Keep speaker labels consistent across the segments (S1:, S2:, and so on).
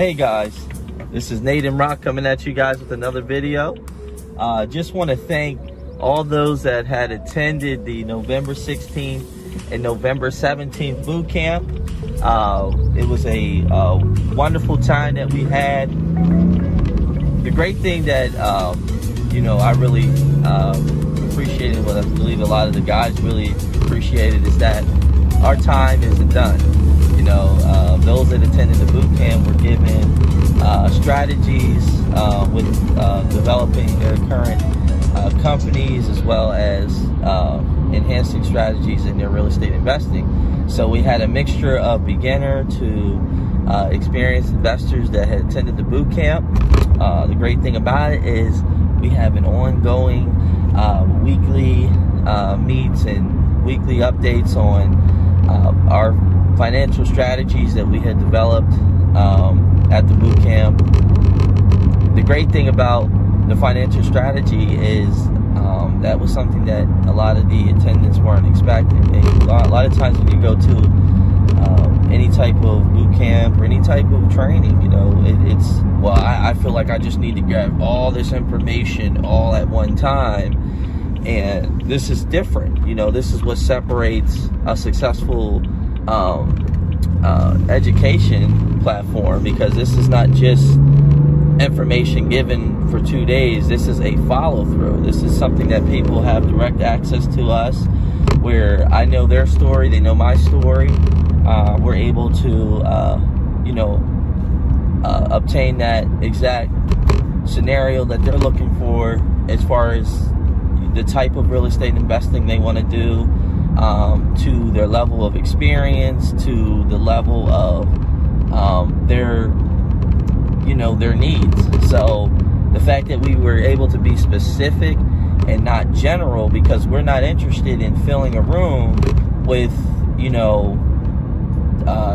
S1: Hey guys, this is Nathan Rock coming at you guys with another video. Just want to thank all those that had attended the November 16th and November 17th boot camp. It was a wonderful time that we had. The great thing that I really appreciated, what I believe a lot of the guys really appreciated, is that our time isn't done. Those that attended the boot camp were given strategies with developing their current companies, as well as enhancing strategies in their real estate investing. So we had a mixture of beginner to experienced investors that had attended the boot camp. The great thing about it is we have an ongoing weekly meets and weekly updates on our financial strategies that we had developed at the boot camp. The great thing about the financial strategy is that was something that a lot of the attendants weren't expecting. A lot of times when you go to any type of boot camp or any type of training, I feel like I just need to grab all this information all at one time. And this is different. This is what separates a successful education platform, because this is not just information given for 2 days. This is a follow-through. This is something that people have direct access to us, where I know their story, they know my story. We're able to obtain that exact scenario that they're looking for as far as the type of real estate investing they want to do, to their level of experience, to the level of their needs. So the fact that we were able to be specific and not general, because we're not interested in filling a room with a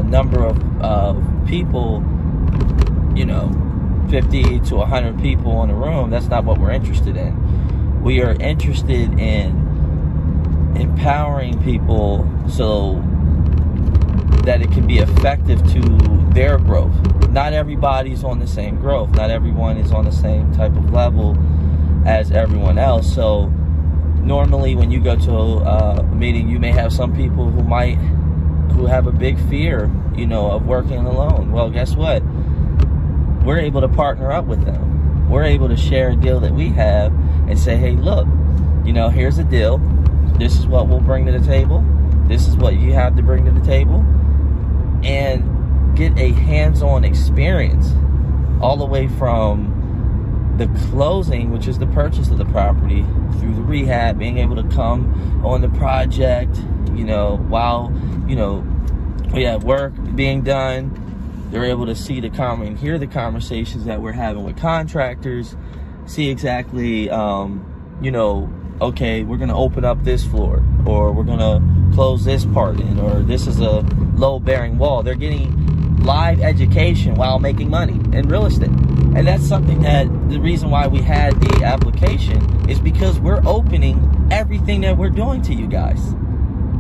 S1: number of people, 50 to 100 people in a room. That's not what we're interested in. We are interested in empowering people so that it can be effective to their growth. Not everybody's on the same growth. Not everyone is on the same type of level as everyone else. So normally when you go to a meeting, you may have some people who have a big fear, of working alone. Well, guess what? We're able to partner up with them. We're able to share a deal that we have and say, hey, look, here's a deal. This is what we'll bring to the table. This is what you have to bring to the table. And get a hands-on experience all the way from the closing, which is the purchase of the property, through the rehab, being able to come on the project, while, we have work being done. They're able to see and hear the conversations that we're having with contractors, see exactly, okay, we're going to open up this floor, or we're going to close this part in, or this is a low-bearing wall. They're getting live education while making money in real estate. And that's something that the reason why we had the application is because we're opening everything that we're doing to you guys.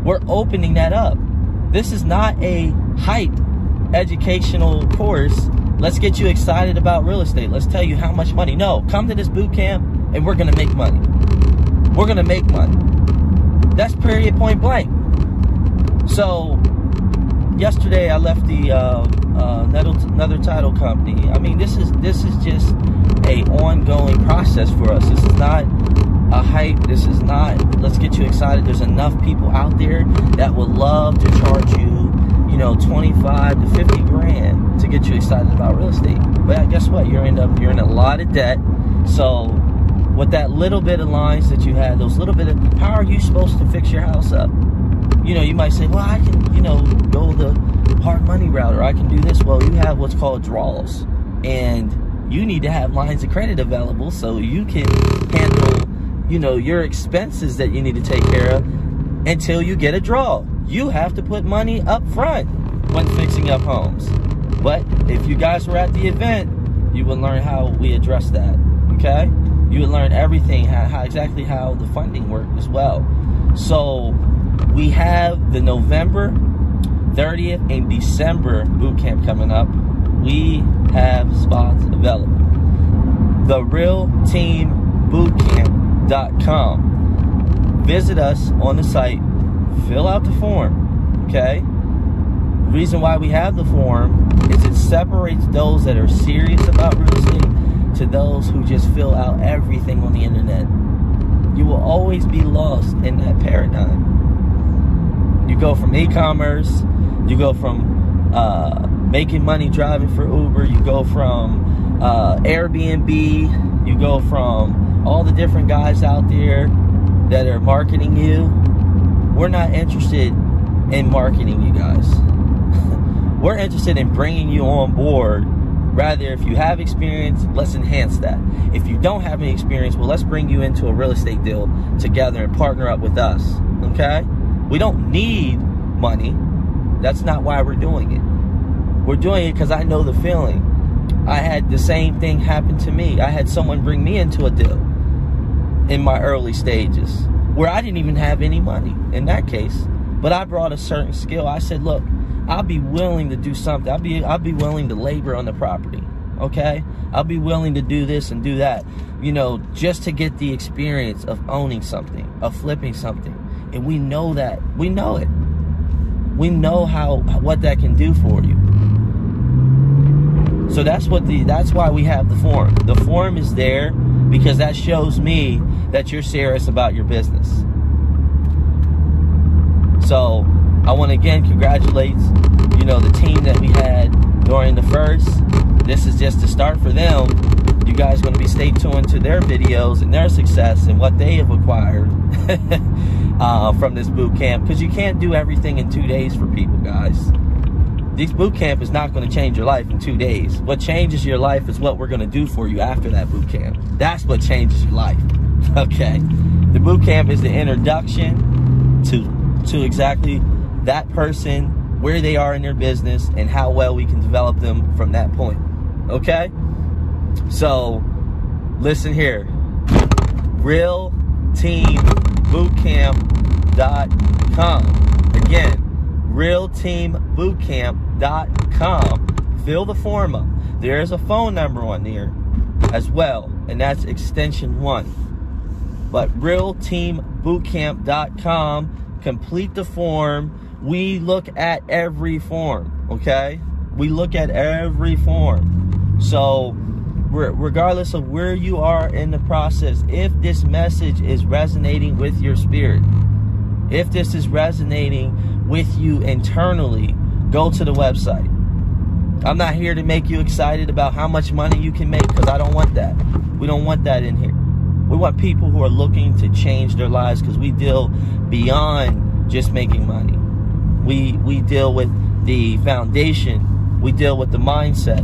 S1: We're opening that up. This is not a hype educational course. Let's get you excited about real estate. Let's tell you how much money. No, come to this boot camp and we're going to make money. We're going to make money. That's period, point blank. So yesterday I left the another title company. I mean, this is just a ongoing process for us. This is not a hype. This is not, let's get you excited. There's enough people out there that would love to charge you, 25 to 50 grand to get you excited about real estate. But guess what? You're in a lot of debt. So with that little bit of lines that you had, those little bit of, how are you supposed to fix your house up? You might say, well, I can, go the hard money route, or I can do this. Well, you have what's called draws, and you need to have lines of credit available so you can handle, your expenses that you need to take care of until you get a draw. You have to put money up front when fixing up homes. But if you guys were at the event, you would learn how we address that, okay? You would learn everything, exactly how the funding worked as well. So we have the November 30th and December boot camp coming up. We have spots available. TheRealTeamBootcamp.com. Visit us on the site, fill out the form, okay? The reason why we have the form is it separates those that are serious about real estate to those who just fill out everything on the internet. You will always be lost in that paradigm. You go from e-commerce, you go from making money driving for Uber, you go from Airbnb, you go from all the different guys out there that are marketing you. We're not interested in marketing you guys. We're interested in bringing you on board. Rather, if you have experience, let's enhance that. If you don't have any experience, well, let's bring you into a real estate deal together and partner up with us, okay? We don't need money. That's not why we're doing it. We're doing it because I know the feeling. I had the same thing happen to me. I had someone bring me into a deal in my early stages where I didn't even have any money in that case, but I brought a certain skill. I said, look, I'll be willing to do something. I'll be willing to labor on the property, okay? I'll be willing to do this and do that, you know, just to get the experience of owning something, of flipping something. And we know that. We know it. We know what that can do for you. So that's why we have the form. The form is there because that shows me that you're serious about your business. So I want to again congratulate, you know, the team that we had during the first. This is just a start for them. You guys are going to be stay tuned to their videos and their success and what they have acquired from this boot camp, because you can't do everything in 2 days for people, guys. This boot camp is not going to change your life in 2 days. What changes your life is what we're going to do for you after that boot camp. That's what changes your life. Okay. The boot camp is the introduction to exactly that person, where they are in their business, and how well we can develop them from that point. Okay? So, listen here. RealTeamBootcamp.com. Again, RealTeamBootcamp.com. Fill the form up. There is a phone number on there as well, and that's extension 1. But RealTeamBootcamp.com. Complete the form. We look at every form, okay? We look at every form. So, regardless of where you are in the process, if this message is resonating with your spirit, if this is resonating with you internally, go to the website. I'm not here to make you excited about how much money you can make, because I don't want that. We don't want that in here. We want people who are looking to change their lives, because we deal beyond just making money. We deal with the foundation. We deal with the mindset.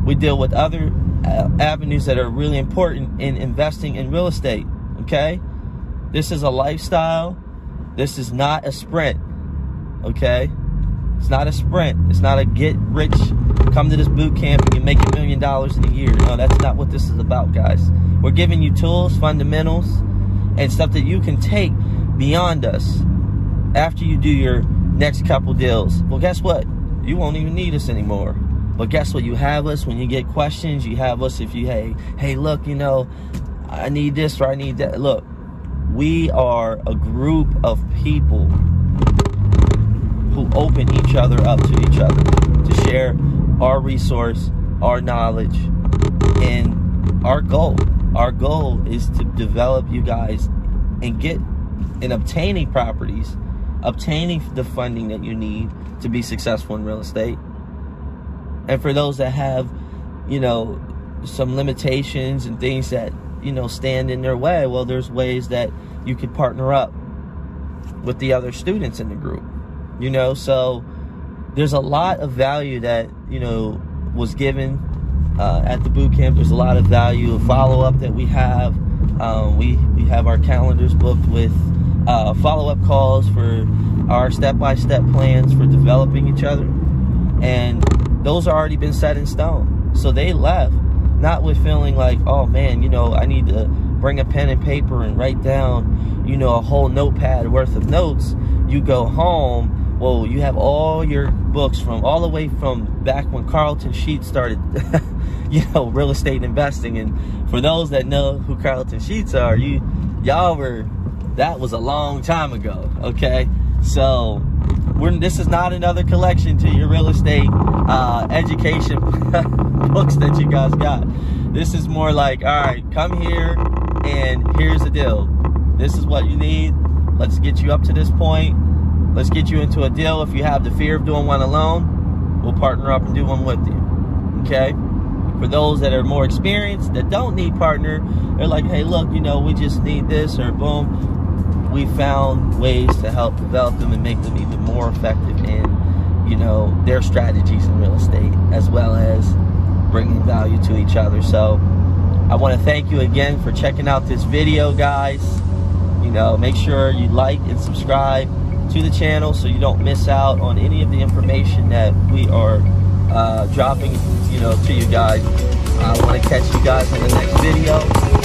S1: We deal with other avenues that are really important in investing in real estate, okay? This is a lifestyle. This is not a sprint, okay? It's not a sprint. It's not a get rich, come to this boot camp and you make $1 million in a year. No, that's not what this is about, guys. We're giving you tools, fundamentals, and stuff that you can take beyond us after you do your next couple deals. Well, guess what? You won't even need us anymore. But guess what? You have us when you get questions. You have us if you, hey, look, you know, I need this or I need that. Look, we are a group of people who open each other up to each other to share our resource, our knowledge, and our goal. Our goal is to develop you guys and get in obtaining properties, obtaining the funding that you need to be successful in real estate. And for those that have, you know, some limitations and things that, you know, stand in their way, well, there's ways that you could partner up with the other students in the group, you know. So there's a lot of value that, you know, was given at the boot camp. There's a lot of value, a follow-up that we have. We have our calendars booked with follow-up calls for our step-by-step plans for developing each other, and those are already been set in stone. So they left not with feeling like, oh man, you know, I need to bring a pen and paper and write down, you know, a whole notepad worth of notes. You go home, well, you have all your books from all the way from back when Carlton Sheets started you know, real estate investing. And for those that know who Carlton Sheets are, that was a long time ago, okay? So this is not another collection to your real estate education books that you guys got. This is more like, all right, come here and here's the deal. This is what you need. Let's get you up to this point. Let's get you into a deal. If you have the fear of doing one alone, we'll partner up and do one with you, okay? For those that are more experienced, that don't need partner, they're like, hey, look, you know, we just need this, or boom. We found ways to help develop them and make them even more effective in, you know, their strategies in real estate, as well as bringing value to each other. So I want to thank you again for checking out this video, guys. You know, make sure you like and subscribe to the channel so you don't miss out on any of the information that we are dropping, you know, to you guys. I want to catch you guys in the next video.